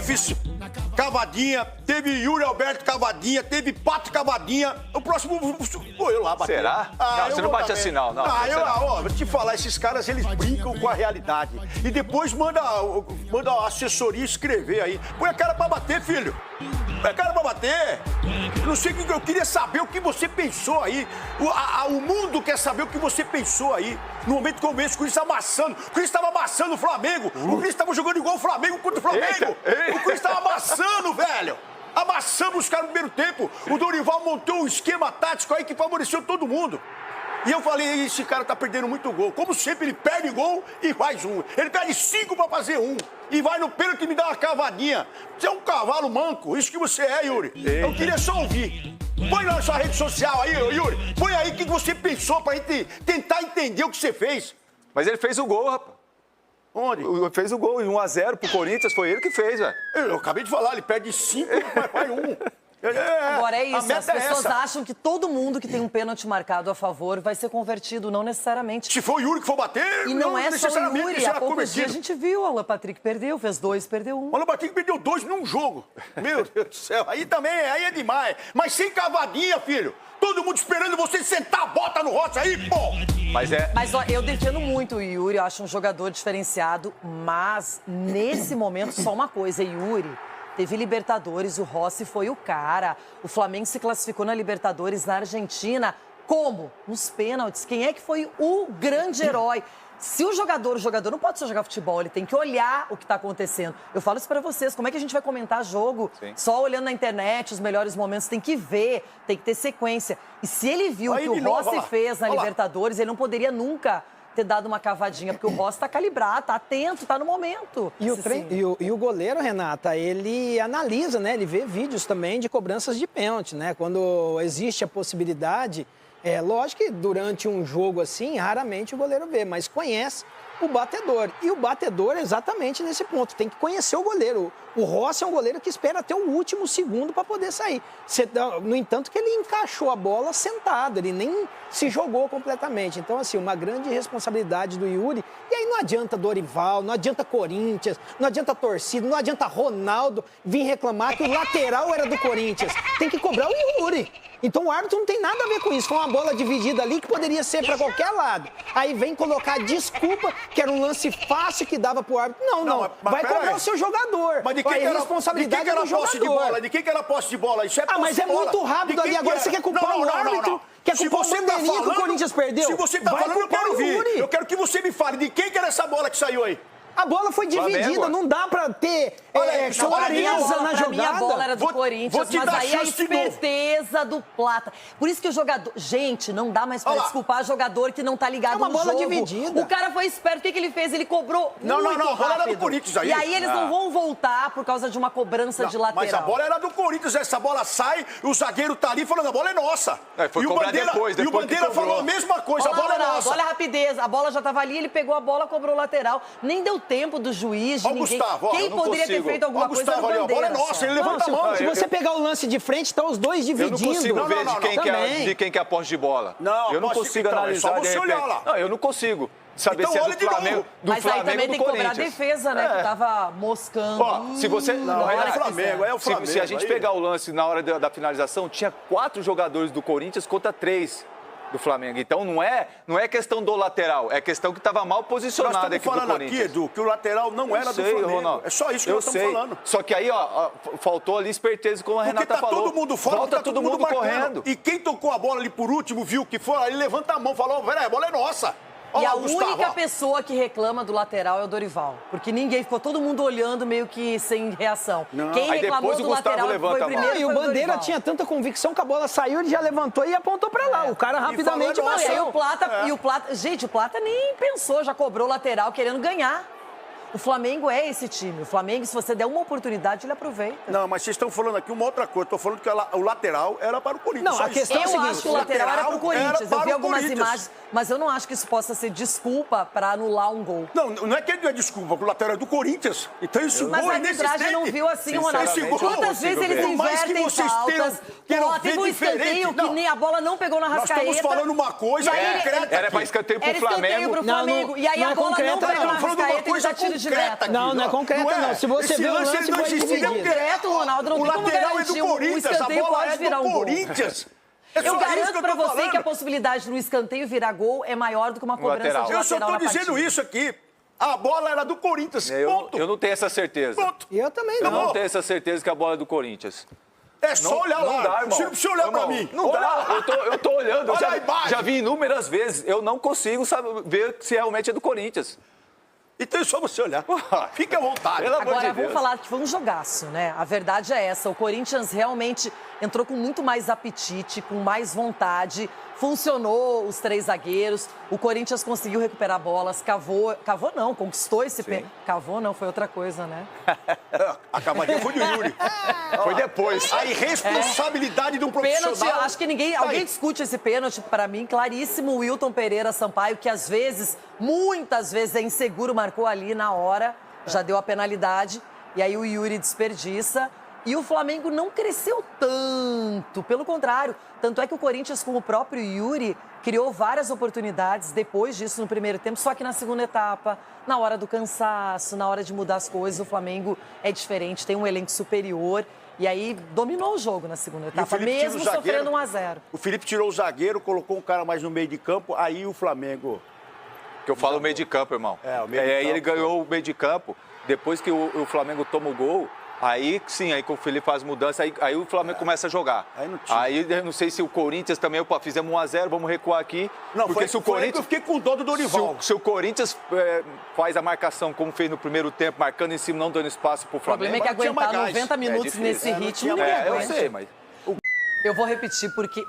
Jefferson Cavadinha, teve Yuri Alberto Cavadinha, teve Pato Cavadinha. O próximo vou eu lá bater. Será? Não, você não bate assim, não. Vou te falar, esses caras, eles brincam com a realidade. E depois manda a assessoria escrever aí. Põe a cara pra bater, filho. Põe a cara pra bater. Não sei o que eu queria saber, o que você pensou aí. O mundo quer saber o que você pensou aí. No momento que eu vejo o Corinthians amassando. O Corinthians estava amassando o Flamengo. O Corinthians estava jogando igual o Flamengo contra o Flamengo. O Corinthians estava amassando, velho. Amassamos os caras no primeiro tempo. O Dorival montou um esquema tático aí que favoreceu todo mundo. E eu falei, esse cara tá perdendo muito gol. Como sempre, ele perde gol e faz um. Ele perde 5 pra fazer um. E vai no pênalti e me dá uma cavadinha. Você é um cavalo manco, isso que você é, Yuri. Eu queria só ouvir. Põe lá na sua rede social aí, Yuri. Põe aí o que você pensou pra gente tentar entender o que você fez. Mas ele fez o gol, rapaz. Onde? Fez o gol, 1-0 pro Corinthians, foi ele que fez, velho. Eu acabei de falar, ele perde 5, mas faz um. Agora é isso, as pessoas essa. acham que todo mundo que tem um pênalti marcado a favor vai ser convertido, não necessariamente. Se for o Yuri que for bater, E não é só o necessariamente Yuri, será há poucos dias a convertido. gente viu, o Alan Patrick perdeu, fez 2, perdeu 1. O Alan Patrick perdeu 2 num jogo. Meu Deus do céu, aí também, aí é demais. Mas sem cavadinha, filho. Todo mundo esperando você sentar a bota no rosto aí, pô. Mas ó, eu defendo muito o Yuri, eu acho um jogador diferenciado, mas nesse momento só uma coisa, Yuri. Teve Libertadores, o Rossi foi o cara. O Flamengo se classificou na Libertadores na Argentina. Como? Nos pênaltis. Quem é que foi o grande herói? Se o jogador não pode só jogar futebol, ele tem que olhar o que está acontecendo. Eu falo isso para vocês, como é que a gente vai comentar jogo só olhando na internet os melhores momentos? Tem que ver, tem que ter sequência. E se ele viu o que o Rossi fez na Libertadores, ele não poderia nunca ter dado uma cavadinha, porque o Rossi tá calibrado, tá atento, tá no momento. E o goleiro, Renata, ele analisa, né? Ele vê vídeos também de cobranças de pênalti, né? Quando existe a possibilidade, lógico que durante um jogo assim, raramente o goleiro vê, mas conhece o batedor. E o batedor é exatamente nesse ponto, tem que conhecer o goleiro. O Rossi é um goleiro que espera até o último segundo para poder sair. No entanto, que ele encaixou a bola sentado, ele nem se jogou completamente. Então, assim, uma grande responsabilidade do Yuri. E aí não adianta Dorival, não adianta Corinthians, não adianta torcida, não adianta Ronaldo vir reclamar que o lateral era do Corinthians. Tem que cobrar o Yuri. Então o árbitro não tem nada a ver com isso. Foi uma bola dividida ali que poderia ser para qualquer lado. Aí vem colocar desculpa que era um lance fácil que dava pro árbitro. Não. Vai cobrar o seu jogador. Mas de quem que era a responsabilidade do jogador? De quem que era a posse de bola? Isso é posse mas é muito rápido ali. Agora você quer culpar o árbitro? Quer culpar o bandeirinha que o Corinthians perdeu? Se você tá falando, eu quero ouvir. Eu quero que você me fale de quem que era essa bola que saiu aí. A bola foi dividida, Flamengo. Não dá pra ter clareza na jogada. Minha bola era do Corinthians, mas aí a esperteza do Plata. Por isso que o jogador... Gente, não dá mais pra desculpar jogador que não tá ligado no jogo. É uma bola dividida. O cara foi esperto, o que ele fez? Ele cobrou muito a bola era do rápido. Corinthians aí. E aí eles não vão voltar por causa de uma cobrança de lateral. Mas a bola era do Corinthians, essa bola sai, o zagueiro tá ali falando, a bola é nossa. Foi e o cobrar Bandeira, depois e o Bandeira falou a mesma coisa, a bola é nossa. Olha a rapidez, a bola já tava ali, ele pegou a bola, cobrou o lateral. Nem deu tempo do juiz. Ó, Gustavo, quem poderia ter feito alguma coisa era o Bandeira. A bola é nossa, ele levanta a mão. Se você pegar o lance de frente, estão os dois dividindo. Eu não consigo ver de quem que é a posse de bola. Eu não consigo analisar. É só você olhar lá. Não, eu não consigo saber então, se é do Flamengo, Mas aí também tem que cobrar a defesa, né? Que tava moscando. Se você... Não, é o Flamengo, Se a gente pegar o lance na hora da finalização, tinha 4 jogadores do Corinthians contra 3 do Flamengo. Então não é questão do lateral, é questão que estava mal posicionado aqui do Corinthians. Nós estamos falando aqui, Edu, que o lateral não era do Flamengo. Ronaldo. É só isso que nós estamos falando. Só que aí, faltou ali esperteza, como a Renata falou. Porque tá todo mundo fora, volta todo mundo correndo. E quem tocou a bola ali por último, viu que foi, ele levanta a mão e falou, velho, a bola é nossa. E a única pessoa que reclama do lateral é o Dorival. Porque ninguém ficou, todo mundo olhando meio que sem reação. Quem reclamou do lateral foi primeiro. E o Bandeira tinha tanta convicção que a bola saiu, ele já levantou e apontou pra lá. O cara rapidamente passou. E o Plata, gente, o Plata nem pensou, já cobrou o lateral querendo ganhar. O Flamengo é esse time. O Flamengo, se você der uma oportunidade, ele aproveita. Não, mas vocês estão falando aqui uma outra coisa. Estou falando que o lateral era para o Corinthians. Não, a questão é a seguinte. Eu acho que o lateral era para o Corinthians. Eu vi algumas imagens, mas eu não acho que isso possa ser desculpa para anular um gol. Não é que ele não é desculpa, porque o lateral é do Corinthians. Então esse gol é inexistente. Mas a arbitragem não viu assim, Ronaldo. Quantas vezes eles invertem faltas? Teve um escanteio que nem a bola não pegou na Rascaeta. Nós estamos falando uma coisa concreta. Era para escanteio para o Flamengo. E aí a bola não pegou na Rascaeta, ele dá tiro de meta. Não, não é concreta, não. Se você Esse vê o lance, ele não foi existe. dividido. Concreto, Ronaldo, não o tem como lateral é garantir. do O Corinthians, a escanteio bola pode é virar do um gol. Corinthians. É Eu só isso garanto que eu pra tô você falando. que a possibilidade no escanteio virar gol é maior do que uma cobrança lateral. de Eu só lateral tô na dizendo partida. isso aqui. A bola era do Corinthians, ponto. Eu não tenho essa certeza. Ponto. Eu também Eu não. não tenho essa certeza que a bola é do Corinthians. É só Não, olhar não lá. dá, irmão. Você não precisa olhar pra Irmão, mim. Não Olha dá. lá. Eu tô olhando. Olha a imagem. Já vi inúmeras vezes. Eu não consigo ver se realmente é do Corinthians. Então é só você olhar. Fique à vontade. Pelo amor Agora, de vamos Deus. falar que foi um jogaço, né? A verdade é essa. O Corinthians realmente entrou com muito mais apetite, com mais vontade. Funcionou os 3 zagueiros. O Corinthians conseguiu recuperar bolas. Cavou não, conquistou esse pênalti. Cavou não, foi outra coisa, né? A cavadinha foi do Yuri. Foi depois. A irresponsabilidade do profissional. Pênalti, acho que Tá alguém aí. discute esse pênalti, para mim, claríssimo. O Wilton Pereira Sampaio, que às vezes, muitas vezes é inseguro, marcou ali na hora, já deu a penalidade. E aí o Yuri desperdiça. E o Flamengo não cresceu tanto, pelo contrário. Tanto é que o Corinthians, com o próprio Yuri, criou várias oportunidades depois disso no primeiro tempo, só que na segunda etapa, na hora do cansaço, na hora de mudar as coisas, o Flamengo é diferente, tem um elenco superior. E aí dominou o jogo na segunda E o etapa, Felipe tira mesmo o zagueiro. sofrendo 1-0. O Felipe tirou o zagueiro, colocou um cara mais no meio de campo, aí o Flamengo... Que eu falo meio de campo, irmão. É, o meio de Aí campo. ele ganhou o meio de campo. Depois que o Flamengo toma o gol, aí sim, aí que o Felipe faz mudança, aí o Flamengo começa a jogar. Aí não tinha. Aí eu não sei se o Corinthians também, opa, fizemos 1-0, vamos recuar aqui. Não, porque foi, se o foi aí que Corinthians. eu fiquei com dó do Dorival. Se o Corinthians faz a marcação como fez no primeiro tempo, marcando em cima, não dando espaço pro O problema Flamengo. é que Mas não tinha aguentar mais gás. 90 minutos difícil. nesse Não ritmo, tinha ninguém mais. Eu aguenta. sei, mas. Eu vou repetir, porque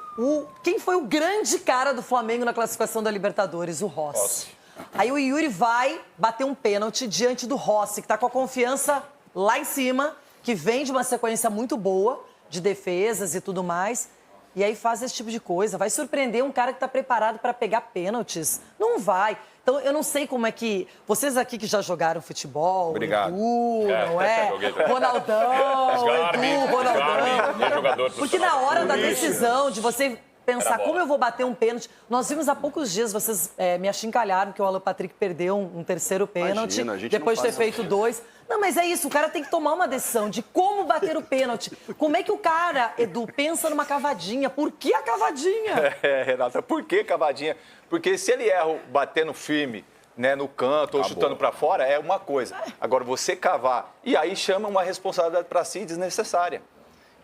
quem foi o grande cara do Flamengo na classificação da Libertadores? O Rossi. Aí o Yuri vai bater um pênalti diante do Rossi, que está com a confiança lá em cima, que vem de uma sequência muito boa de defesas e tudo mais. E aí faz esse tipo de coisa. Vai surpreender um cara que está preparado para pegar pênaltis? Não vai. Então, eu não sei como é que... Vocês aqui que já jogaram futebol, Obrigado. Edu, não é? joguei também. Ronaldão, Edu, Ronaldão. Meu jogador Porque na hora da decisão de você pensar Era bola. como eu vou bater um pênalti, nós vimos há poucos dias, vocês me achincalharam que o Alan Patrick perdeu um terceiro pênalti, Imagina, a gente depois de não ter faz feito 2. Não, mas é isso, o cara tem que tomar uma decisão de como bater o pênalti. Como é que o cara, Edu, pensa numa cavadinha? Por que a cavadinha? Renata, por que cavadinha? Porque se ele erra batendo firme, né, no canto ou chutando para fora, é uma coisa. Agora, você cavar, e aí chama uma responsabilidade para si desnecessária.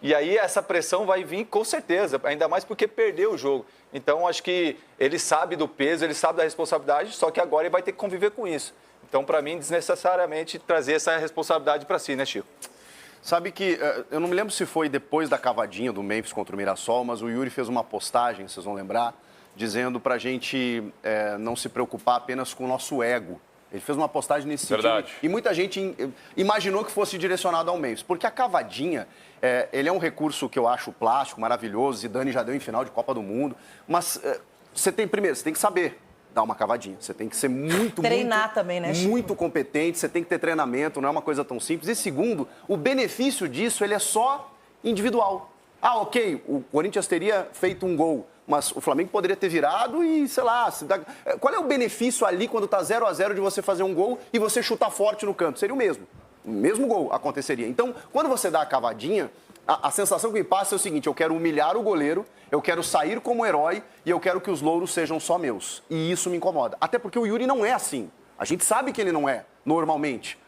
E aí essa pressão vai vir com certeza, ainda mais porque perdeu o jogo. Então, acho que ele sabe do peso, ele sabe da responsabilidade, só que agora ele vai ter que conviver com isso. Então, para mim, desnecessariamente trazer essa responsabilidade para si, né, Chico? Sabe que, eu não me lembro se foi depois da cavadinha do Memphis contra o Mirassol, mas o Yuri fez uma postagem, vocês vão lembrar, dizendo pra gente não se preocupar apenas com o nosso ego. Ele fez uma postagem nesse Verdade. sentido. E muita gente imaginou que fosse direcionado ao Memphis. Porque a cavadinha, ele é um recurso que eu acho plástico, maravilhoso. Zidane já deu em final de Copa do Mundo. Mas você tem que saber dar uma cavadinha. Você tem que ser Treinar também, né, Chico? muito competente, você tem que ter treinamento, não é uma coisa tão simples. E segundo, o benefício disso, ele é só individual. Ah, ok, o Corinthians teria feito um gol, mas o Flamengo poderia ter virado e, sei lá... Qual é o benefício ali quando tá 0-0 de você fazer um gol e você chutar forte no canto? Seria o mesmo. O mesmo gol aconteceria. Então, quando você dá a cavadinha, a sensação que me passa é o seguinte: eu quero humilhar o goleiro, eu quero sair como herói e eu quero que os louros sejam só meus. E isso me incomoda. Até porque o Yuri não é assim. A gente sabe que ele não é, normalmente.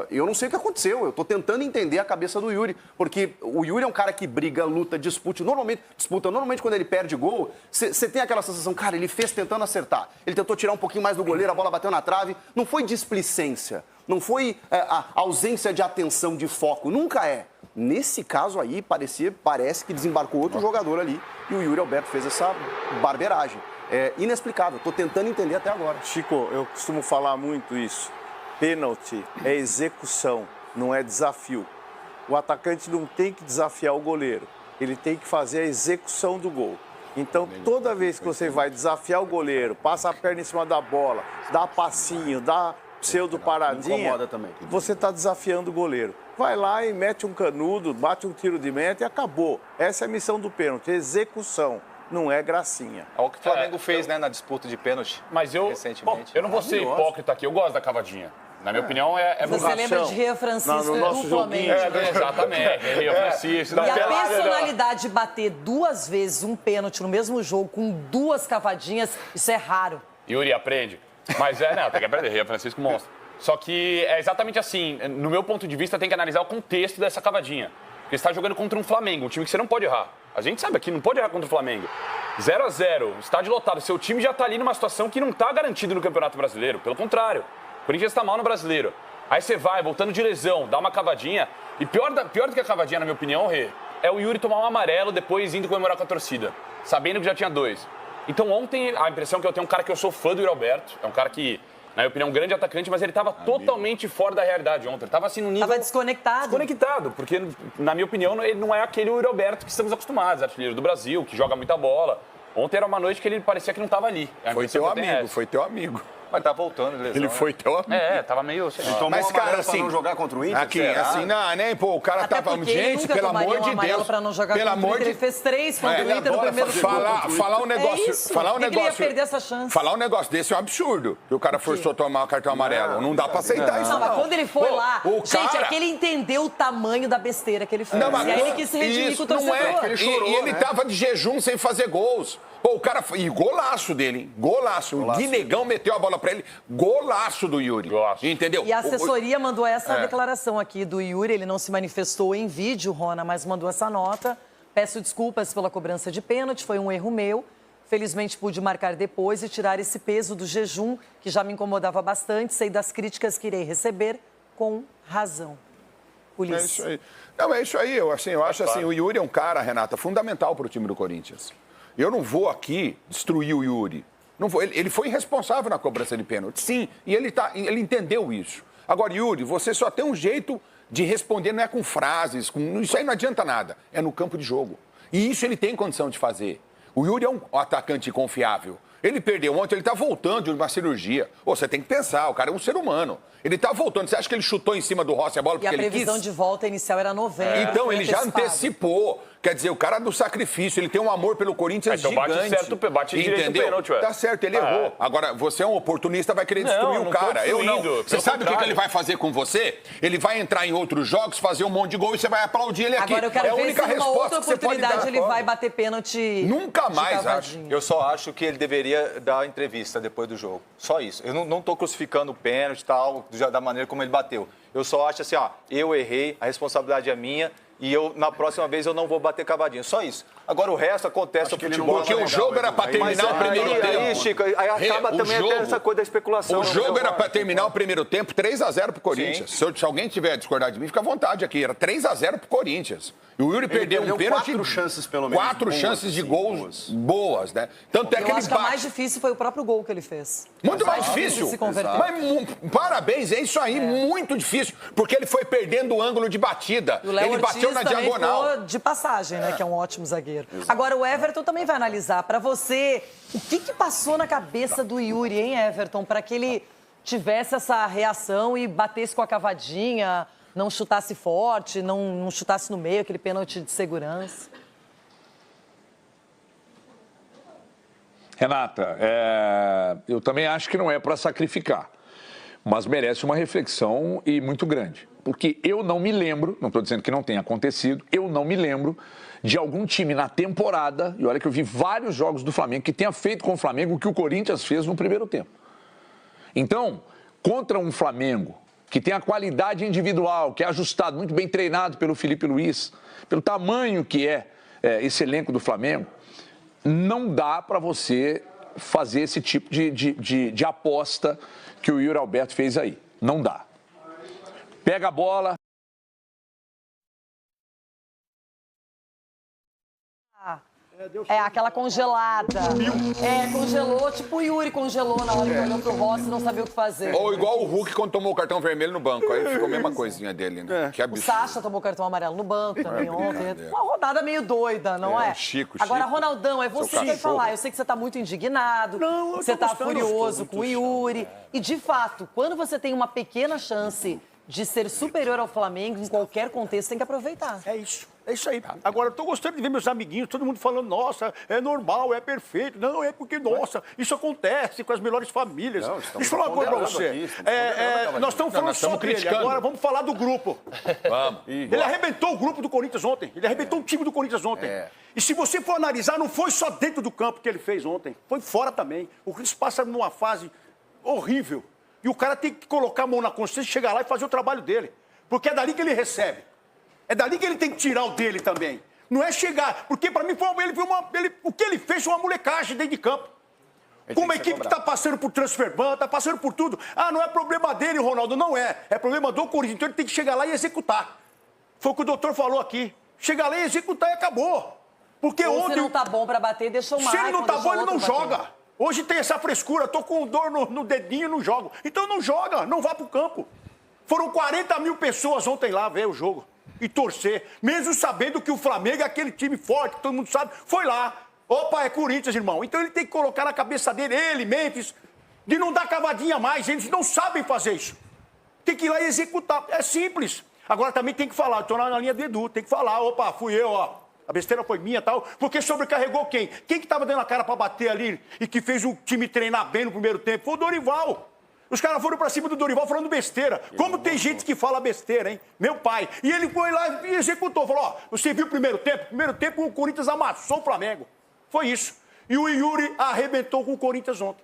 Eu não sei o que aconteceu, eu estou tentando entender a cabeça do Yuri, porque o Yuri é um cara que briga, luta, disputa. Normalmente quando ele perde gol, você tem aquela sensação, cara, ele fez tentando acertar. Ele tentou tirar um pouquinho mais do goleiro, a bola bateu na trave. Não foi displicência, não foi a ausência de atenção, de foco, nunca é. Nesse caso aí, parece que desembarcou outro jogador ali e o Yuri Alberto fez essa barbeiragem. É inexplicável, estou tentando entender até agora. Chico, eu costumo falar muito isso. Pênalti é execução, não é desafio. O atacante não tem que desafiar o goleiro, ele tem que fazer a execução do gol. Então, toda vez que você vai desafiar o goleiro, passa a perna em cima da bola, dá passinho, dá pseudo paradinha, incomoda também. você está desafiando o goleiro. Vai lá e mete um canudo, bate um tiro de meta e acabou. Essa é a missão do pênalti, execução. Não é gracinha. É o que o Flamengo fez, né, na disputa de pênalti. Mas recentemente. eu não vou ser hipócrita aqui, eu gosto da cavadinha. Na minha opinião, é Você lembra de Ria Francisco no nosso duplamente. Exatamente. Ria Francisco. E a personalidade de bater 2 vezes um pênalti no mesmo jogo com 2 cavadinhas, isso é raro. Yuri, aprende. Mas não, tem que aprender. Ria Francisco mostra. Só que é exatamente assim. No meu ponto de vista, tem que analisar o contexto dessa cavadinha. Porque você está jogando contra um Flamengo, um time que você não pode errar. A gente sabe aqui, não pode errar contra o Flamengo. 0-0, estádio lotado. Seu time já está ali numa situação que não está garantido no Campeonato Brasileiro. Pelo contrário, o Corinthians está mal no Brasileiro. Aí você vai, voltando de lesão, dá uma cavadinha. E pior do que a cavadinha, na minha opinião, Rê, é o Yuri tomar um amarelo depois indo comemorar com a torcida, sabendo que já tinha 2. Então ontem, a impressão que eu tenho é um cara que eu sou fã do Yuri Alberto. É um cara que, na minha opinião, um grande atacante, mas ele estava totalmente fora da realidade ontem. Ele estava assim no nível... Estava desconectado. Desconectado, porque, na minha opinião, ele não é aquele Yuri Alberto que estamos acostumados, artilheiro do Brasil, que joga muita bola. Ontem era uma noite que ele parecia que não estava ali. Foi teu amigo, foi teu amigo. Mas tá voltando, lesão, Ele foi teu amigo. Tava meio... Mas, cara, assim, pra não jogar contra o Inter, aqui, assim, não, né, pô, o cara Até tava... porque ele Gente, nunca pelo tomaria amor um de amarelo Deus. pra não jogar Pelo contra o amor Inter. de... Ele fez 3 contra o Inter no primeiro jogo. Falar um negócio... É isso. Falar um Por que que ele ia negócio... perder essa chance? Falar um negócio desse é um absurdo. Que o cara forçou a tomar o cartão amarelo. Não dá pra aceitar isso, Não, mas quando ele foi lá... o Gente, cara- é que ele entendeu o tamanho da besteira que ele fez. Não, mas E aí ele quis se redimir isso, com o torcedor. não é. E ele tava de jejum sem fazer gols. Pô, o cara... E golaço dele, hein? Golaço. O Guinegão meteu a bola pra ele. Golaço do Yuri. Golaço. Entendeu? E a assessoria mandou essa declaração aqui do Yuri. Ele não se manifestou em vídeo, Rona, mas mandou essa nota. Peço desculpas pela cobrança de pênalti, foi um erro meu. Felizmente pude marcar depois e tirar esse peso do jejum, que já me incomodava bastante. Sei das críticas que irei receber com razão. É Ulisses. isso aí. Não, é isso aí. Eu acho assim, o Yuri é um cara, Renata, fundamental para o time do Corinthians. Eu não vou aqui destruir o Yuri. Não vou. Ele foi irresponsável na cobrança de pênalti. Sim, e ele entendeu isso. Agora, Yuri, você só tem um jeito de responder, não é com frases, isso aí não adianta nada. É no campo de jogo. E isso ele tem condição de fazer. O Yuri é um atacante confiável. Ele perdeu ontem, ele está voltando de uma cirurgia. Ô, você tem que pensar, o cara é um ser humano. Ele está voltando. Você acha que ele chutou em cima do Rossi a bola porque E a ele quis? previsão de volta inicial era novembro. Então, foi ele já antecipado. antecipou. Quer dizer, o cara do sacrifício, ele tem um amor pelo Corinthians Então gigante. bate direito o entendeu? pênalti, ué. Tá certo, ele errou. Agora, você é um oportunista, vai querer destruir o não cara. tô Eu não. destruindo, Você pelo sabe o que contrário. ele vai fazer com você? Ele vai entrar em outros jogos, fazer um monte de gol e você vai aplaudir ele aqui. Agora eu quero é a ver se única numa resposta outra que você pode oportunidade dar. ele vai bater pênalti. Nunca de mais, cavadinho. Eu só acho que ele deveria dar entrevista depois do jogo. Só isso. Eu não tô crucificando o pênalti e tal, da maneira como ele bateu. Eu só acho assim, ó, eu errei, a responsabilidade é minha e na próxima vez eu não vou bater cavadinha. Só isso. Agora o resto acontece no futebol. Porque o jogo era para terminar o primeiro tempo. Aí, Chico, aí acaba o também jogo- até essa coisa da especulação. O jogo era para terminar o primeiro tempo 3-0 pro Corinthians. Se alguém tiver discordado de mim, fica à vontade aqui. Era 3-0 pro Corinthians. E o Yuri perdeu um pênalti. 4 chances, pelo menos. 4 boas, chances de assim, gols boas, né? Tanto é que Eu ele acho que a bate. mais difícil foi o próprio gol que ele fez. Muito mais difícil difícil. de se converter. Mas parabéns, é isso aí, muito difícil. Porque ele foi perdendo o ângulo de batida. E o Léo Ele bateu Ortiz na também diagonal. ficou de passagem, né? Que é um ótimo zagueiro. Agora, o Everton também vai analisar. Pra você, o que passou na cabeça do Yuri, hein, Everton? Pra que ele tivesse essa reação e batesse com a cavadinha, não chutasse forte, não chutasse no meio, aquele pênalti de segurança. Renata, eu também acho que não é para sacrificar, mas merece uma reflexão e muito grande. Porque eu não me lembro, não estou dizendo que não tenha acontecido, eu não me lembro de algum time na temporada, e olha que eu vi vários jogos do Flamengo, que tenha feito com o Flamengo o que o Corinthians fez no primeiro tempo. Então, contra um Flamengo que tem a qualidade individual, que é ajustado, muito bem treinado pelo Felipe Luiz, pelo tamanho que é esse elenco do Flamengo, não dá para você fazer esse tipo de aposta que o Yuri Alberto fez aí. Não dá. Pega a bola. É, aquela congelada. Congelou, tipo o Yuri congelou na hora que olhou pro Rossi e não sabia o que fazer. Ou igual o Hulk quando tomou o cartão vermelho no banco. Aí ficou a mesma coisinha dele, né? Que O absurdo. Sacha tomou cartão amarelo no banco também ontem. brincadeira. Uma rodada meio doida, não é? Chico. Agora, Ronaldão, é você que vai cachorro. falar. Eu sei que você tá muito indignado, Não, eu você tô tá gostando, furioso tô com o Yuri. E, de fato, quando você tem uma pequena chance de ser superior ao Flamengo em qualquer contexto, tem que aproveitar. É isso aí. Agora, eu tô gostando de ver meus amiguinhos, todo mundo falando, nossa, é normal, é perfeito. Não, é porque, nossa, isso acontece com as melhores famílias. Não, Deixa eu falar uma coisa pra você. Nós estamos falando só dele, criticando. agora vamos falar do grupo. Vamos. Ele arrebentou o grupo do Corinthians ontem. Ele arrebentou o time do Corinthians ontem. E se você for analisar, não foi só dentro do campo que ele fez ontem. Foi fora também. O Corinthians passa numa fase horrível. E o cara tem que colocar a mão na consciência, chegar lá e fazer o trabalho dele. Porque é dali que ele recebe. É dali que ele tem que tirar o dele também. Não é chegar. Porque para mim o que ele fez foi uma molecagem dentro de campo. Com uma equipe que está passando por transfer ban, está passando por tudo. Ah, não é problema dele, Ronaldo. Não é. É problema do Corinthians. Então ele tem que chegar lá e executar. Foi o que o doutor falou aqui. Chegar lá e executar e acabou. Porque Ou ontem... se não tá bom para bater, deixa o Se ele não tá bom, ele não joga. Bater. Hoje tem essa frescura, tô com dor no dedinho e não jogo. Então não joga, não vá pro campo. Foram 40 mil pessoas ontem lá ver o jogo e torcer. Mesmo sabendo que o Flamengo é aquele time forte, que todo mundo sabe, foi lá. Opa, é Corinthians, irmão. Então ele tem que colocar na cabeça dele, ele, Mendes, de não dar cavadinha mais. Eles não sabem fazer isso. Tem que ir lá e executar. É simples. Agora também tem que falar, eu tô na linha do Edu, tem que falar, opa, fui eu, ó. A besteira foi minha e tal, porque sobrecarregou quem? Quem que tava dando a cara pra bater ali e que fez o time treinar bem no primeiro tempo? Foi o Dorival. Os caras foram pra cima do Dorival falando besteira. Como tem gente que fala besteira, hein? Meu pai. E ele foi lá e executou. Falou, ó, você viu o primeiro tempo? Primeiro tempo o Corinthians amassou o Flamengo. Foi isso. E o Yuri arrebentou com o Corinthians ontem.